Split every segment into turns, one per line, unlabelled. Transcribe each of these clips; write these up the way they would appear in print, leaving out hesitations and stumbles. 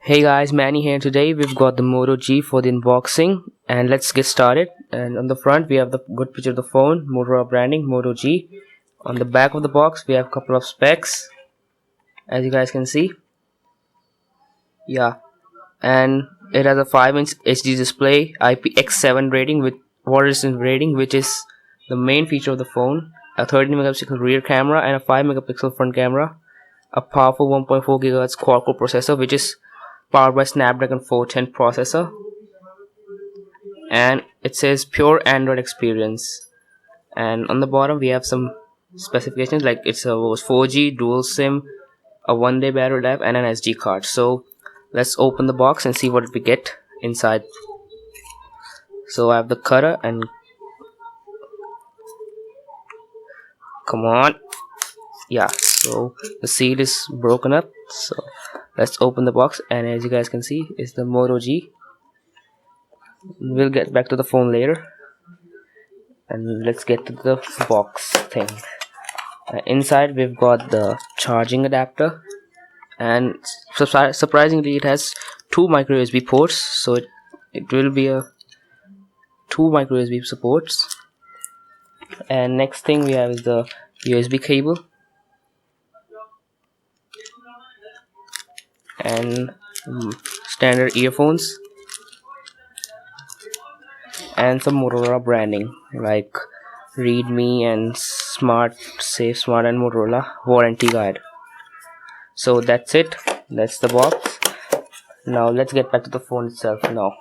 Hey guys, Manny here. Today we've got the Moto G for the unboxing, and let's get started. And on the front we have the good picture of the phone, Motorola branding, Moto G. On the back of the box we have a couple of specs, as you guys can see. Yeah, and it has a 5-inch HD display, IPX7 rating with water resistant rating, which is the main feature of the phone. A 13 megapixel rear camera and a 5 megapixel front camera. A powerful 1.4 GHz quad-core processor, which is powered by Snapdragon 410 processor, and it says pure Android experience. And on the bottom we have some specifications like it was 4G, dual SIM, a 1-day battery life, and an SD card. So let's open the box and see what we get inside. So I have the cutter, and come on, yeah, so the seal is broken up. So let's open the box, and as you guys can see, it's the Moto G. We'll get back to the phone later, and let's get to the box thing. Inside we've got the charging adapter, and surprisingly it has two micro USB ports, so it will be a two micro USB supports. And next thing we have is the USB cable, and standard earphones, and some Motorola branding like readme and safe smart and Motorola warranty guide. So that's it, that's the box. Now let's get back to the phone itself. Now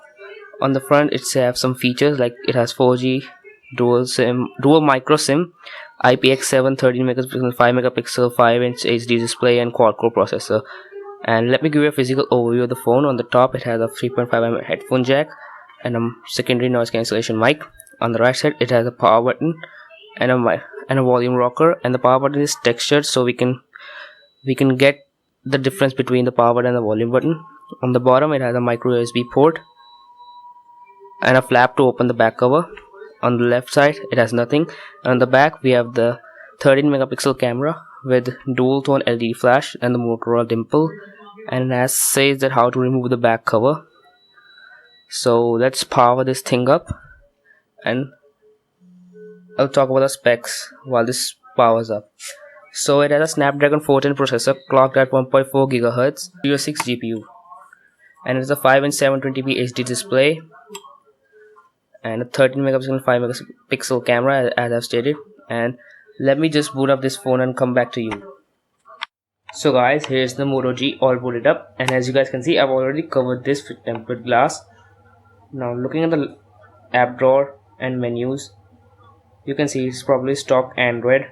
on the front it has some features like it has 4G, dual micro SIM, IPX7 13 megapixel 5 megapixel 5-inch HD display, and quad-core processor. And let me give you a physical overview of the phone. On the top it has a 3.5mm headphone jack and a secondary noise cancellation mic. On the right side it has a power button and a volume rocker, and the power button is textured, so we can get the difference between the power button and the volume button. On the bottom it has a micro USB port and a flap to open the back cover. On the left side it has nothing. On the back we have the 13 megapixel camera with dual tone LED flash and the Motorola dimple, and it says that how to remove the back cover. So let's power this thing up, and I'll talk about the specs while this powers up. So it has a Snapdragon 410 processor clocked at 1.4 GHz, 6 GPU, and it's a 5-inch 720p HD display and a 13 megapixel 5 megapixel camera, as I've stated. And let me just boot up this phone and come back to you. So guys, here's the Moto G all booted up, and as you guys can see, I've already covered this with tempered glass. Now looking at the app drawer and menus, you can see it's probably stock Android.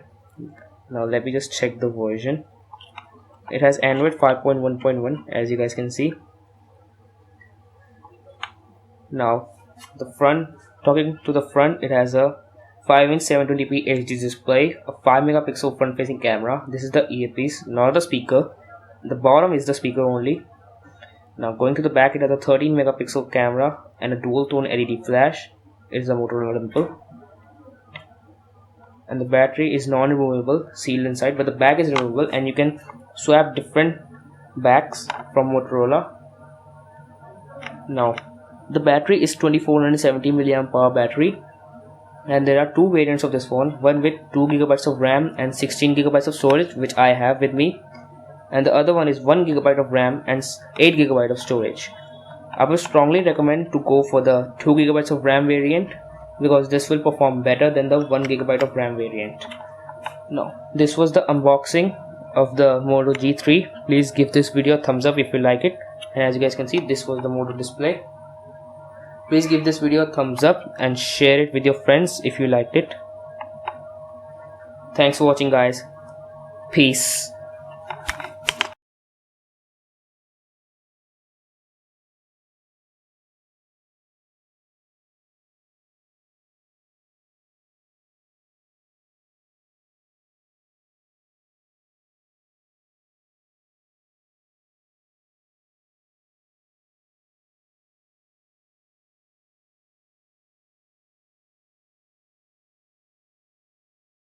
Now let me just check the version. It has Android 5.1.1, as you guys can see. Now the front, talking to the front, it has a 5-inch 720p HD display, a 5 megapixel front facing camera. This is the earpiece, not the speaker. The bottom is the speaker only. Now going to the back, it has a 13 megapixel camera and a dual tone LED flash. It is a Motorola dimple, and the battery is non-removable, sealed inside, but the back is removable, and you can swap different backs from Motorola. Now the battery is 2470 mAh battery, and there are two variants of this phone, one with 2 GB of RAM and 16 GB of storage, which I have with me, and the other one is 1 GB of RAM and 8 GB of storage. I would strongly recommend to go for the 2 GB of RAM variant, because this will perform better than the 1 GB of RAM variant. Now this was the unboxing of the Moto G3. Please give this video a thumbs up if you like it, and as you guys can see, this was the Moto display. Please give this video a thumbs up and share it with your friends if you liked it. Thanks for watching guys. Peace.